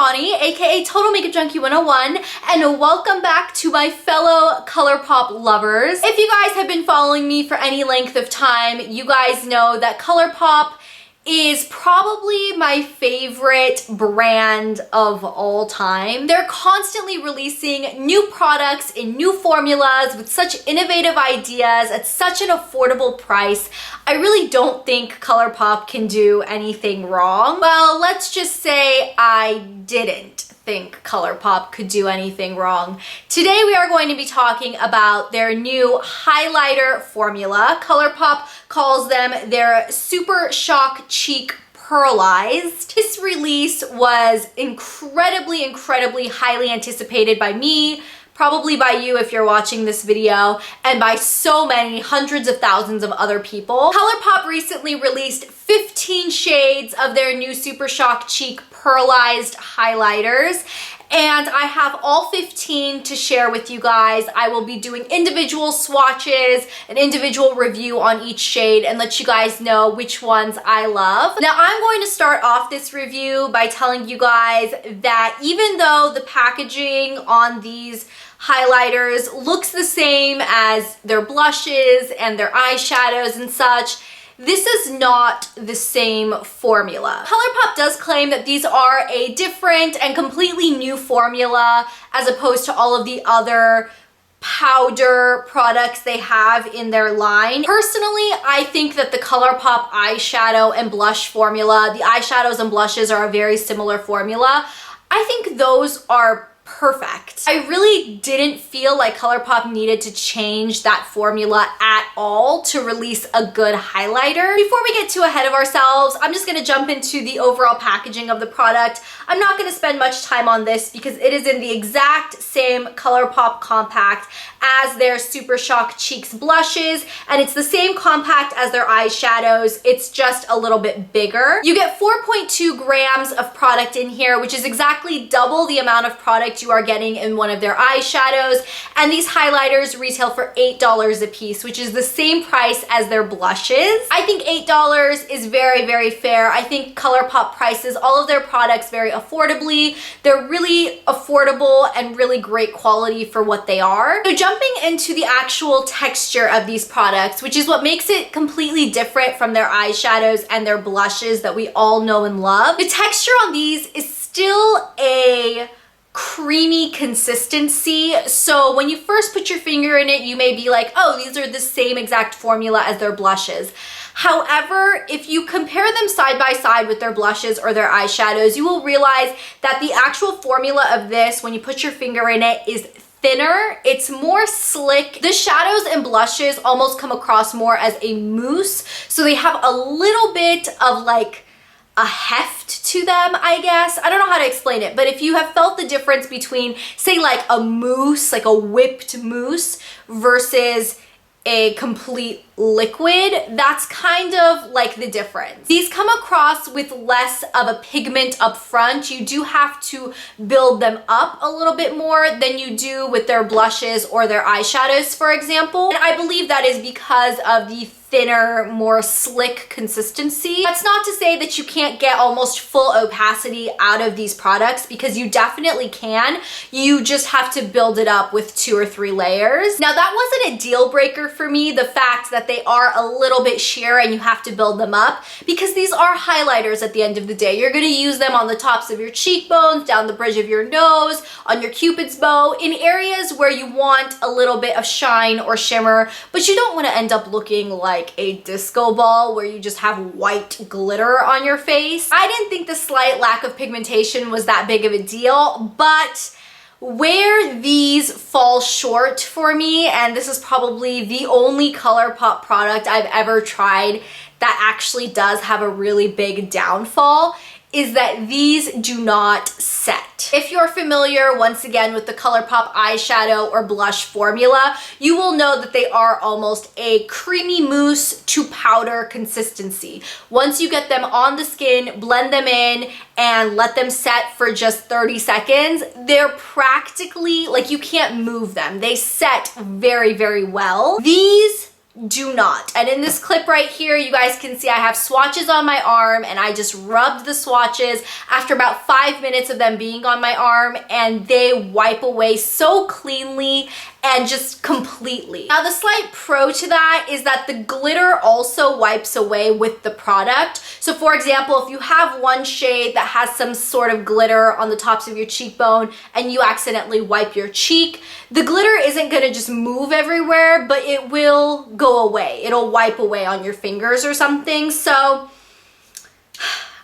Shawnee, aka Total Makeup Junkie 101, and welcome back to my fellow ColourPop lovers. If you guys have been following me for any length of time, you guys know that ColourPop is probably my favorite brand of all time. They're constantly releasing new products in new formulas with such innovative ideas at such an affordable price. I really don't think ColourPop can do anything wrong. Well, let's just say I didn't think ColourPop could do anything wrong. Today we are going to be talking about their new highlighter formula. ColourPop calls them their Super Shock Cheek Pearlized. This release was incredibly highly anticipated by me, probably by you if you're watching this video, and by so many hundreds of thousands of other people. ColourPop recently released 15 shades of their new Super Shock Cheek Pearlized highlighters, and I have all 15 to share with you guys. I will be doing individual swatches, an individual review on each shade, and let you guys know which ones I love. Now, I'm going to start off this review by telling you guys that even though the packaging on these highlighters looks the same as their blushes and their eyeshadows and such, this is not the same formula. ColourPop does claim that these are a different and completely new formula as opposed to all of the other powder products they have in their line. Personally, I think that the ColourPop eyeshadow and blush formula, the eyeshadows and blushes are a very similar formula. I think those are perfect. I really didn't feel like ColourPop needed to change that formula at all to release a good highlighter. Before we get too ahead of ourselves, I'm just gonna jump into the overall packaging of the product. I'm not gonna spend much time on this because it is in the exact same ColourPop compact as their Super Shock Cheeks blushes, and it's the same compact as their eyeshadows. It's just a little bit bigger. You get 4.2 grams of product in here, which is exactly double the amount of product you are getting in one of their eyeshadows, and these highlighters retail for $8 a piece, which is the same price as their blushes. I think $8 is very fair. I think ColourPop prices all of their products very affordably. They're really affordable and really great quality for what they are. So jumping into the actual texture of these products, which is what makes it completely different from their eyeshadows and their blushes that we all know and love. The texture on these is still a creamy consistency. So when you first put your finger in it, you may be like, oh, these are the same exact formula as their blushes. However, if you compare them side by side with their blushes or their eyeshadows, you will realize that the actual formula of this, when you put your finger in it, is thinner. It's more slick. The shadows and blushes almost come across more as a mousse. So they have a little bit of like a heft to them, I guess. I don't know how to explain it, but if you have felt the difference between, say, like a mousse, like a whipped mousse versus a complete liquid, that's kind of like the difference. These come across with less of a pigment up front. You do have to build them up a little bit more than you do with their blushes or their eyeshadows, for example. And I believe that is because of the thinner, more slick consistency. That's not to say that you can't get almost full opacity out of these products, because you definitely can. You just have to build it up with 2 or 3 layers. Now, that wasn't a deal breaker for me, the fact that they are a little bit sheer and you have to build them up, because these are highlighters at the end of the day. You're gonna use them on the tops of your cheekbones, down the bridge of your nose, on your cupid's bow, in areas where you want a little bit of shine or shimmer, but you don't want to end up looking like a disco ball where you just have white glitter on your face. I didn't think the slight lack of pigmentation was that big of a deal, but where these fall short for me, and this is probably the only ColourPop product I've ever tried that actually does have a really big downfall, is that these do not set. If you're familiar, once again, with the ColourPop eyeshadow or blush formula, you will know that they are almost a creamy mousse to powder consistency. Once you get them on the skin, blend them in, and let them set for just 30 seconds, they're practically, like, you can't move them. They set very well. These do not. And in this clip right here, you guys can see I have swatches on my arm, and I just rubbed the swatches after about 5 minutes of them being on my arm, and they wipe away so cleanly and just completely. Now, the slight pro to that is that the glitter also wipes away with the product. So for example, if you have one shade that has some sort of glitter on the tops of your cheekbone and you accidentally wipe your cheek, the glitter isn't gonna just move everywhere, but it will go away. It'll wipe away on your fingers or something. So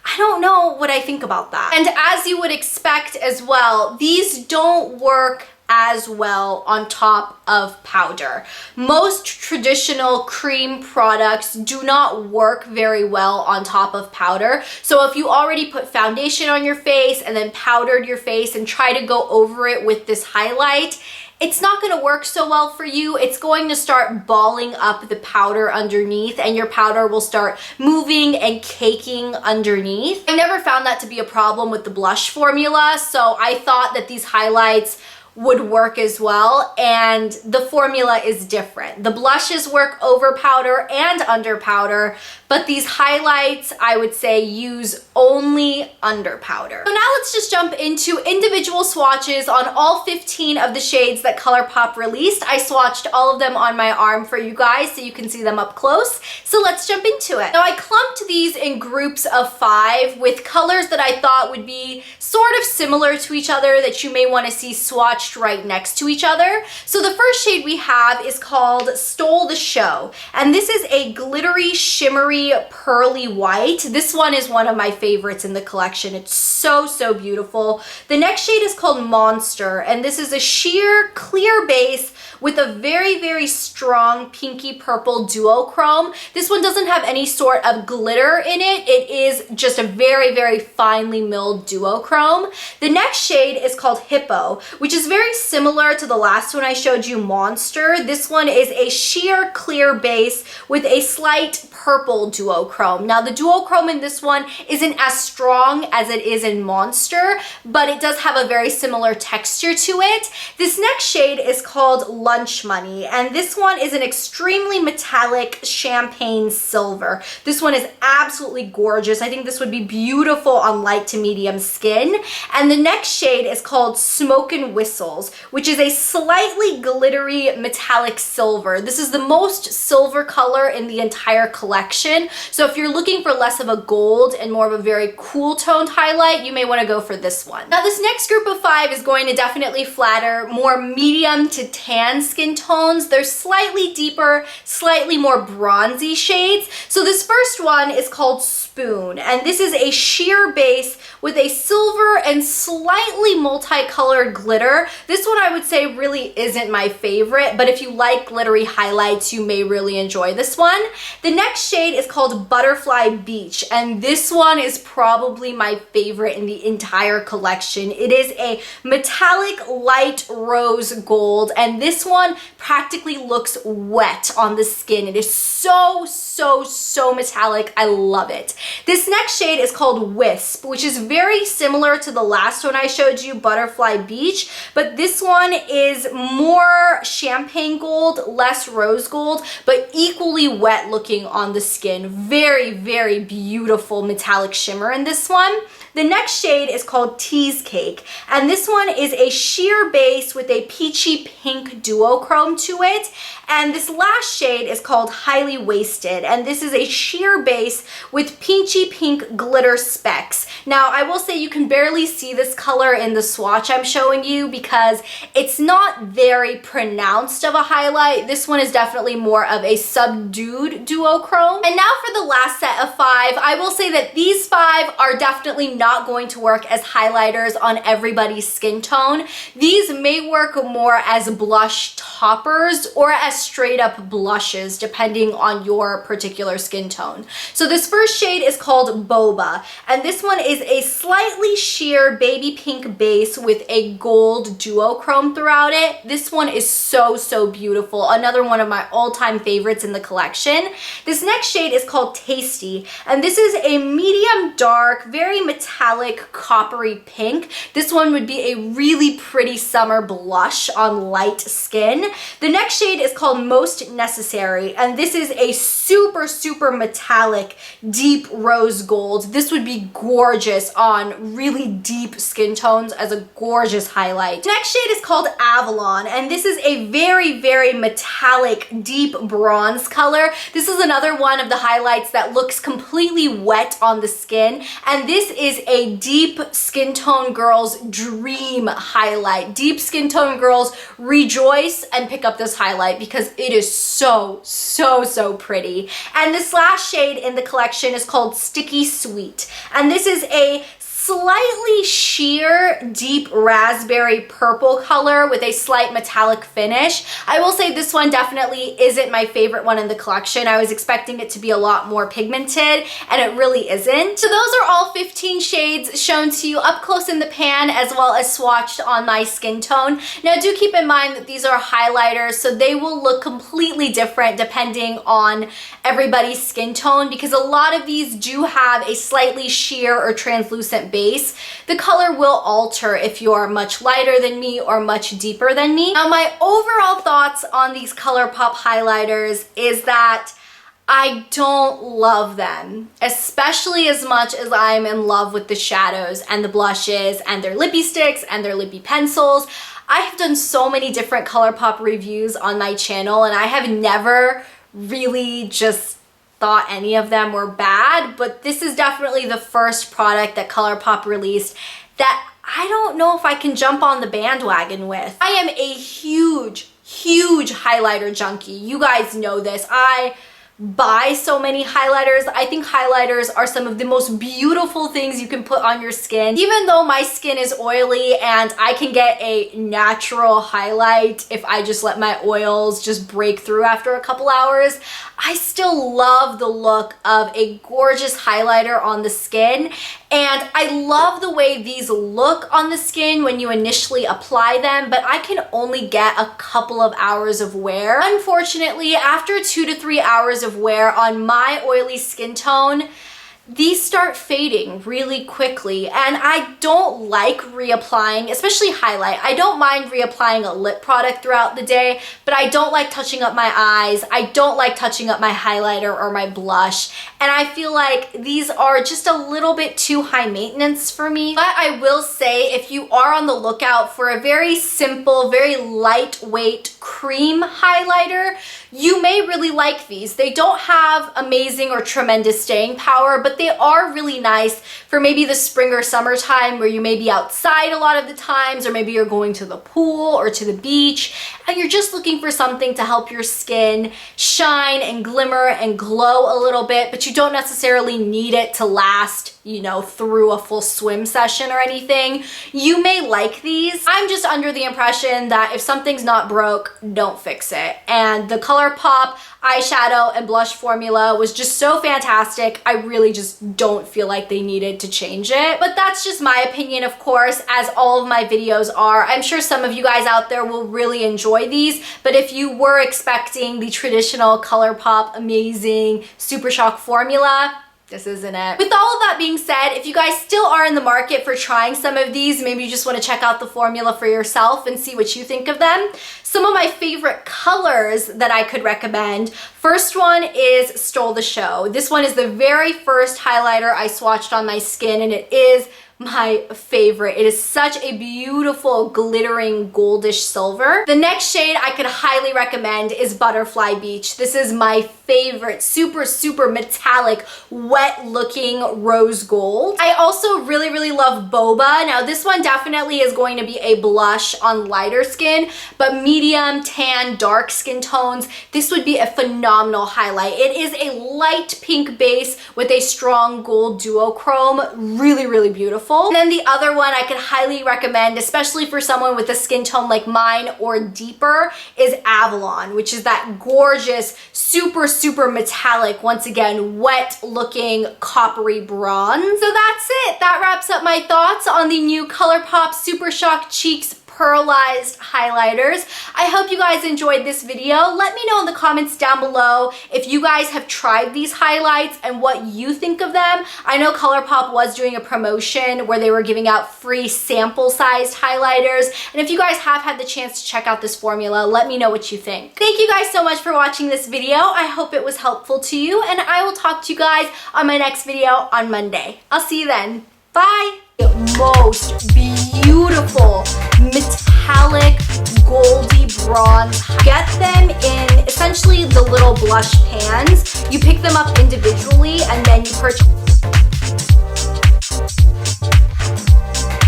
I don't know what I think about that. And as you would expect as well, these don't work as well on top of powder. Most traditional cream products do not work very well on top of powder. So if you already put foundation on your face and then powdered your face and try to go over it with this highlight, it's not going to work so well for you. It's going to start balling up the powder underneath, and your powder will start moving and caking underneath. I never found that to be a problem with the blush formula, so I thought that these highlights would work as well, and the formula is different. The blushes work over powder and under powder, but these highlights, I would say, use only under powder. So now let's just jump into individual swatches on all 15 of the shades that ColourPop released. I swatched all of them on my arm for you guys so you can see them up close. So let's jump into it. Now, I clumped these in groups of 5 with colors that I thought would be sort of similar to each other that you may want to see swatched right next to each other. So the first shade we have is called Stole the Show, and this is a glittery, shimmery, pearly white. This one is one of my favorites in the collection. It's so, so beautiful. The next shade is called Monster, and this is a sheer clear base with a very, very strong pinky purple duochrome. This one doesn't have any sort of glitter in it. It is just a very, very finely milled duochrome. The next shade is called Hippo, which is very similar to the last one I showed you, Monster. This one is a sheer clear base with a slight purple duochrome. Now, the duochrome in this one isn't as strong as it is in Monster, but it does have a very similar texture to it. This next shade is called Lunch Money, and this one is an extremely metallic champagne silver. This one is absolutely gorgeous. I think this would be beautiful on light to medium skin. And the next shade is called Smoke and Whistles, which is a slightly glittery metallic silver. This is the most silver color in the entire collection. So if you're looking for less of a gold and more of a very cool toned highlight, you may want to go for this one. Now, this next group of 5 is going to definitely flatter more medium to tan skin tones. They're slightly deeper, slightly more bronzy shades. So this first one is called Spoon, and this is a sheer base with a silver and slightly multicolored glitter. This one I would say really isn't my favorite, but if you like glittery highlights, you may really enjoy this one. The next shade is called Butterfly Beach, and this one is probably my favorite in the entire collection. It is a metallic light rose gold, and this one practically looks wet on the skin. It is so, so, so metallic. I love it. This next shade is called Wisp, which is very similar to the last one I showed you, Butterfly Beach, but this one is more champagne gold, less rose gold, but equally wet looking on the skin. Very, very beautiful metallic shimmer in this one. The next shade is called Teasecake, and this one is a sheer base with a peachy pink duochrome to it. And this last shade is called Highly Wasted, and this is a sheer base with peachy pink glitter specks. Now, I will say you can barely see this color in the swatch I'm showing you because it's not very pronounced of a highlight. This one is definitely more of a subdued duochrome. And now for the last set of 5, I will say that these 5 are definitely not going to work as highlighters on everybody's skin tone. These may work more as blush toppers or as straight up blushes depending on your particular skin tone. So this first shade is called Boba, and this one is a slightly sheer baby pink base with a gold duochrome throughout it. This one is so, so beautiful. Another one of my all-time favorites in the collection. This next shade is called Tasty, and this is a medium dark, very metallic metallic coppery pink. This one would be a really pretty summer blush on light skin. The next shade is called Most Necessary, and this is a super metallic deep rose gold. This would be gorgeous on really deep skin tones as a gorgeous highlight. The next shade is called Avalon, and this is a very metallic deep bronze color. This is another one of the highlights that looks completely wet on the skin, and this is a deep skin tone girl's dream highlight. Deep skin tone girls, rejoice and pick up this highlight because it is so pretty. And this last shade in the collection is called Sticky Sweet, and this is a slightly sheer deep raspberry purple color with a slight metallic finish. I will say this one definitely isn't my favorite one in the collection. I was expecting it to be a lot more pigmented, and it really isn't. So those are all 15 shades shown to you up close in the pan as well as swatched on my skin tone. Now do keep in mind that these are highlighters, so they will look completely different depending on everybody's skin tone, because a lot of these do have a slightly sheer or translucent base. The color will alter if you're much lighter than me or much deeper than me. Now my overall thoughts on these ColourPop highlighters is that I don't love them, especially as much as I'm in love with the shadows and the blushes and their lippy sticks and their lippy pencils. I have done so many different ColourPop reviews on my channel, and I have never really just thought any of them were bad, but this is definitely the first product that ColourPop released that I don't know if I can jump on the bandwagon with. I am a huge highlighter junkie. You guys know this. I buy so many highlighters. I think highlighters are some of the most beautiful things you can put on your skin. Even though my skin is oily and I can get a natural highlight if I just let my oils just break through after a couple hours, I still love the look of a gorgeous highlighter on the skin. And I love the way these look on the skin when you initially apply them, but I can only get a couple of hours of wear. Unfortunately, after 2 to 3 hours of wear on my oily skin tone, these start fading really quickly, and I don't like reapplying, especially highlight. I don't mind reapplying a lip product throughout the day, but I don't like touching up my eyes. I don't like touching up my highlighter or my blush, and I feel like these are just a little bit too high maintenance for me. But I will say, if you are on the lookout for a very simple, very lightweight cream highlighter, you may really like these. They don't have amazing or tremendous staying power, but they are really nice for maybe the spring or summertime where you may be outside a lot of the times, or maybe you're going to the pool or to the beach and you're just looking for something to help your skin shine and glimmer and glow a little bit, but you don't necessarily need it to last, you know, through a full swim session or anything. You may like these. I'm just under the impression that if something's not broke, don't fix it. And the ColourPop eyeshadow and blush formula was just so fantastic. I really just don't feel like they needed to change it. But that's just my opinion, of course, as all of my videos are. I'm sure some of you guys out there will really enjoy these, but if you were expecting the traditional ColourPop amazing Super Shock formula, this isn't it. With all of that being said, if you guys still are in the market for trying some of these, maybe you just want to check out the formula for yourself and see what you think of them. Some of my favorite colors that I could recommend. First one is Stole the Show. This one is the very first highlighter I swatched on my skin, and it is my favorite. It is such a beautiful glittering goldish silver. The next shade I could highly recommend is Butterfly Beach. This is my favorite, super metallic, wet looking rose gold. I also really love Boba. Now this one definitely is going to be a blush on lighter skin, but medium, tan, dark skin tones, this would be a phenomenal highlight. It is a light pink base with a strong gold duochrome. Really beautiful. And then the other one I could highly recommend, especially for someone with a skin tone like mine or deeper, is Avalon, which is that gorgeous, super metallic, once again, wet looking coppery bronze. So that's it. That wraps up my thoughts on the new ColourPop Super Shock Cheeks pearlized highlighters. I hope you guys enjoyed this video. Let me know in the comments down below if you guys have tried these highlights and what you think of them. I know ColourPop was doing a promotion where they were giving out free sample-sized highlighters, and if you guys have had the chance to check out this formula, let me know what you think. Thank you guys so much for watching this video. I hope it was helpful to you, and I will talk to you guys on my next video on Monday. I'll see you then. Bye! The most beautiful metallic goldy bronze. Get them in essentially the little blush pans. You pick them up individually and then you purchase